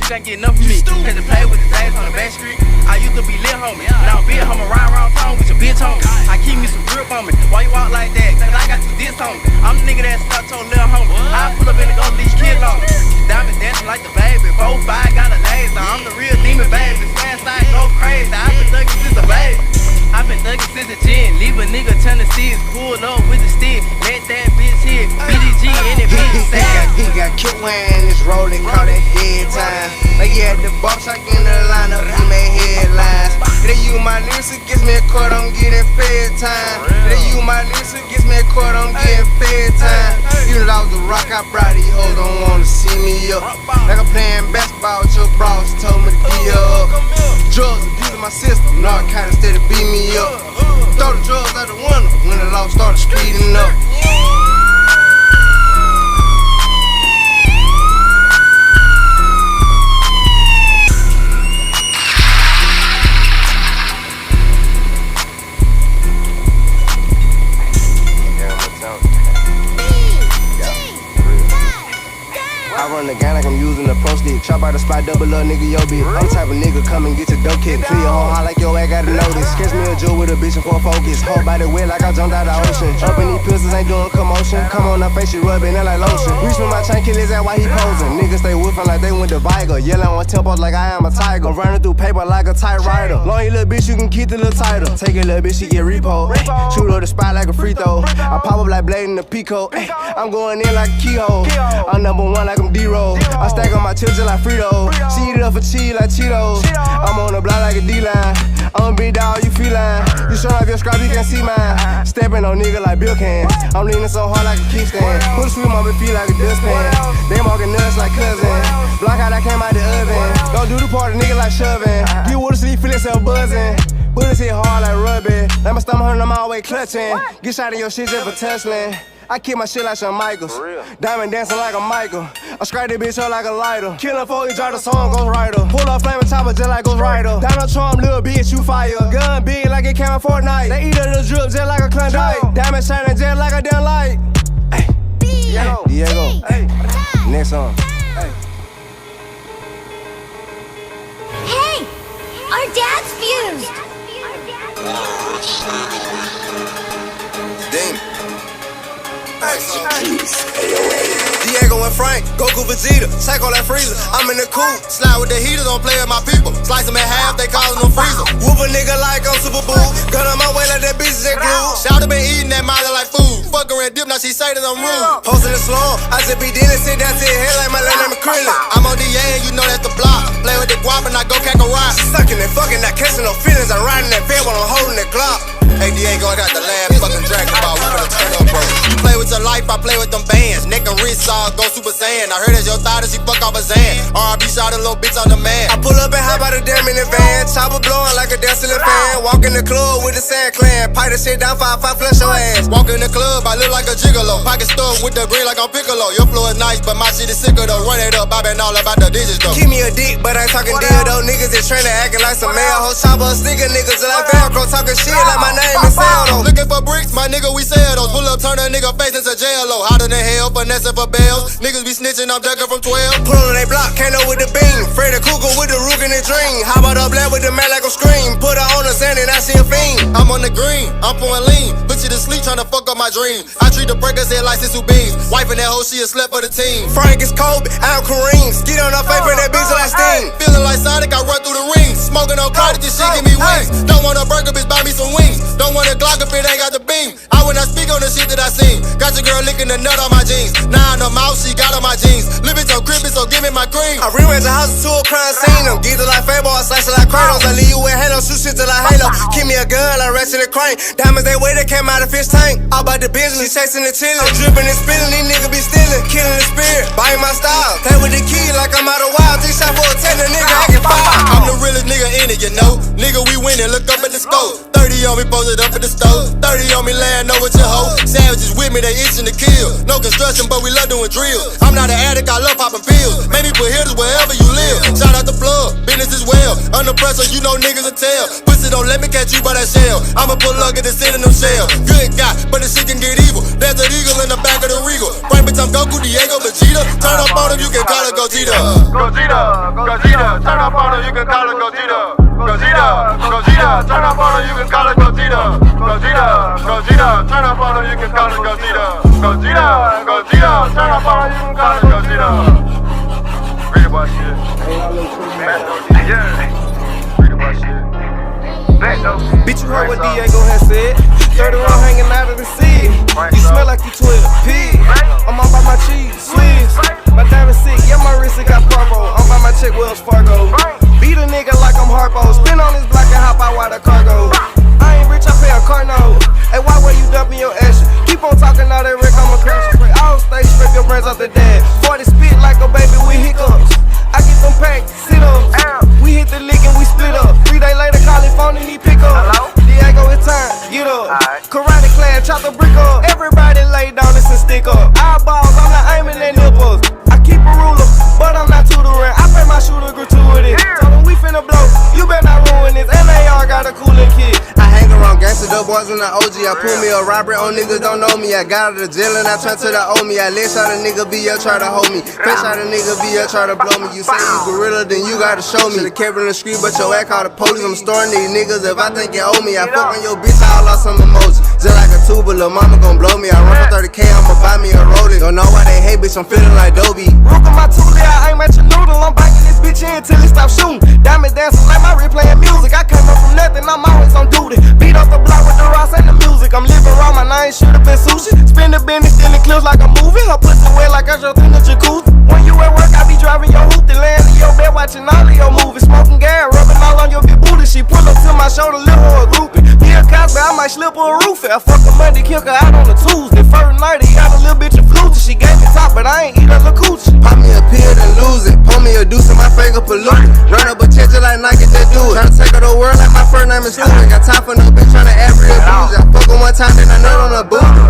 Can't get enough of me. Had to play with the days on the back street. I used to be lit, homie. Now I'm big, homie, ride around town with your bitch, homie. I keep me some grip on me. Why you walk like that? Cause I got you this, homie. I'm the nigga that stuck to a little homie. I pull up in the go leash kids on me. Diamond dancing like the baby. 4-5 got a laser. I'm the real demon, baby. Smash side go crazy. I've been thugging since a baby. I've been thugging since a 10. Leave a nigga turn the seeds. Pull up with the stick. Let that bitch hit. BDG in it, bitch. He got killed when it's rolling. Call that dead time. Like he had the box, I in the lineup, he made headlines. They use my lyrics against me a court, I'm getting fed time. They use my lyrics against me a court, I'm getting fed time. Even though I was a rock, I brought these hoes, don't wanna see me up. Like I'm playing basketball with your bros, told me to be up. Drugs abusing my system, narcotics steady beat me up. Throw the drugs out the window when the law started speeding up. I run the gang like I'm using a pro stick. Chop out the spot, double up, nigga, yo bitch. I'm the type of nigga, come and get your dope kick. Clear your whole high like your ass gotta know this. Catch me a jewel with a bitch and full focus. Whole body wet like I jumped out the ocean. Up in these pistols, ain't doing commotion. Come on, her face, she rubbing it like lotion. Reach with my chain, kill his ass while he posing. Niggas stay woofing like they went to Viger. Yelling on tempos like I am a tiger. I'm running through paper like a typewriter. Long you little bitch, you can keep the little tighter. Take a little bitch, she get repo. Shoot her the spot like a free throw. I pop up like Blade in the Pico. I'm going in like a keyhole. I'm number one like I'm D-Roll. I stack on my chips just like Frito. She eat it up for cheese like Cheetos. I'm on the block like a D-line. I'm a big dog, you feline. You show off your scrap, you can't see mine. Stepping on nigga like Bill can. I'm leaning so hard like a kickstand. Put a sweet on my feet like a dustpan. They walking nuts like cousin. Block out, I came out the oven. Don't do the party, nigga like shoving. Get water so you feel yourself buzzing. Bullets hit hard like rubbing. Let my stomach hurt, I'm always clutching. Get shot in your shit just for tussling. I keep my shit like Shawn Michaels. Diamond dancing like a Michael. I scratch that bitch up like a lighter. Killin' for you, drop the song, Ghost Rider. Pull up flame and chopper just like Ghost Rider. Donald Trump, little bitch, you fire. Gun big like it came in Fortnite. They eat a little drip just like a Klondike. Diamond shining just like a damn light. Hey, Diego. Hey, next song. Hey. Hey, our dad's fused. Damn. Diego and Frank, Goku Vegeta, check on that freezer. I'm in the coop, slide with the heaters, don't play with my people. Slice them in half, they callin' them freezer. Whoop a nigga like I'm Super Boo. Gun on my way like that bitch is glue. Shout been eating that molly like food. Fuck her and dip, now she say that I'm rude. Postin' the slum, I just be dealing, sit down to your head like my last name is Krillin. I'm on DA and you know that's the block. Play with the guap and I go cack a rock. Suckin' and fucking, not catching no feelings. I'm riding that bed while I'm holding that Glock. Hey Diego, I got the last fucking Dragon Ball. We finna turn up, bro. You play with your life, I play with them bands. Neck and wrist all go Super Saiyan. I heard that's your thought as he fuck off a Zan. R.I.B. shot a little bitch on the man. I pull up and hop out the damn in the van. Chopper blowing like a dancing fan. Walk in the club with the Sand Clan. Pipe the shit down, 5-5, flush your ass. Walk in the club, I look like a gigolo. Pocket stuff with the green like I'm Piccolo. Your flow is nice, but my shit is sicker though. Run it up, I been all about the digits though. Keep me a dick, but I ain't talking deal though. Niggas is training, acting like some male hoes. Chopper, sneaker niggas like Velcro. Talking shit like my name is Sal though. Looking for bricks, my nigga, we sell those. Pull up, turn a nigga face into jail low. Hotter than hell, finessing for bells. Niggas be snitching, I'm ducking from 12. Pull on they block, can't know with the beam. Freddy Cougar with the rook in the dream. How about up black with the man like a scream? Put her on the sand and I see a fiend. I'm on the green, I'm pouring lean. Put you to sleep, trying to fuck up my dream. I treat the breakers head like Sisu beans. Wiping that hoe, she a slept for the team. Frank is Kobe, I'm Kareem. Skid on her face for that bitch like steam. Feeling like Sonic, I run through the rings. Smoking on chronic, this shit give me wings. Don't want a burger, bitch, buy me some wings. Don't want a Glock if it ain't got the beam. I when I speak on the shit that I seen. Got your girl licking the nut on my jeans. Nah, in the mouth, she got on my jeans. Living so crispy, so give me my cream. I rearrange the house to a crime scene. I'm geeked like Fable, I slice it like Kratos. I leave you with Halo, shoot shit till I halo. Keep me a gun like Ratchet and Crane. Diamonds they way, they came out of fish tank. All about the business, chasing the chillin'. I'm dripping and spilling, these niggas be stealing. Killing the spirit, buying my style. Play with the key like I'm out of wild. 3 shot for a 10, a nigga, I can fire. I'm the realest nigga in it, you know. Nigga, we winning, look up at the scope. 30 on me, posted up at the stove. 30 on me, laying over your hoe. Savages with me, they itching to kill. No construction, but we love doing drills. I'm not an addict, I love popping pills. Maybe put hitters wherever you live. Shout out the plug, business as well. Under pressure, you know niggas will tell. Pussy don't let me catch you by that shell. I'ma pull up, get the sit in them shell. Good guy, but the shit can get evil. There's an eagle in the back of the Regal. Right bitch, I'm Goku, Diego, Vegeta. Turn up on him, you can call it Gogeta. Gogeta, turn up on him, you can call it Gogeta. Gogeta, turn up on him, you can call it Gogeta. Gogeta, turn up on him, you can call it Gogeta. Gogeta, turn up on him, you can call it Gogeta. Read about shit. Yeah. Read about shit. Bitch, you heard what Diego has said. 31 hanging out of the sea. You smell like you 12 pig. I'm all by my cheese, Swiss. My diamond sick, yeah, my wrist it got purple. I'm by my check Wells Fargo. Beat a nigga like I'm Harpo. Spin on his block and hop out while the car go. I ain't rich, I pay a car note. Hey, why were you dumping your ass? Keep on talking all that Rick, I'm a crash. I'll stay scrape your brains off the dash. 40 spit like a baby with hiccups. I get them packed, sit ups. We hit the lick and we split up. 3 days later, call his phone and he pick up. Diego, it's time, get up. Karate class, chop the brick up. Everybody lay down, this and stick up. Eyeballs, I'm not aiming at nipples. I keep a ruler, but I'm not tutoring. I pay my shooter gratuity. Tell them we finna blow, you better not ruin this. NAR got a coolin' kid. I hang around gangsta dope boys and the OG. I pull me a robbery on niggas don't know me. I got out of jail and I turned to the O me. I let shot a nigga be up, try to hold me. Fresh shot a nigga be up, try to blow me. You say you gorilla, then you gotta show me. Should've kept it in the street, but your ass called the police. I'm storing these niggas if I think you owe me. I fuck on your bitch, I lost some emojis. Just like a tuba, lil' mama gon' blow me. I run for 30K, I'ma buy me a Rolex. Don't know why they hate, bitch, I'm feeling like Dobie. Rook on my toolie, I aim at your noodle. I'm biting this bitch in till it stop shooting. Diamond dancing like my wrist playing music. I came up from nothing, I'm always on duty. Beat off the block with the Ross and the music. I'm living raw, my name should've been sushi. Spin the business, then it clears like a movie. Her pussy wet like I just in the jacuzzi. When you at work, I be driving your hoop, then laying in your bed watching all of your movies. Smoking gas, rubbing all on your big booty. She pull up to my shoulder, little her a groupie. Me a Cosby, I might slip her a roofie. I fuck a Monday, kick her out on a Tuesday. First night, he got a little bitch of fluty. She gave me top, but I ain't eat her the coochie. Pop me a pill, then lose it. Pull me a deuce and my finger polluted. Run up a check just like Nike, just do it. Tryna take over the world like my first name is Stupid. Got time for no bitch tryna average abuse. I fuck her one time, then I nut on a boot.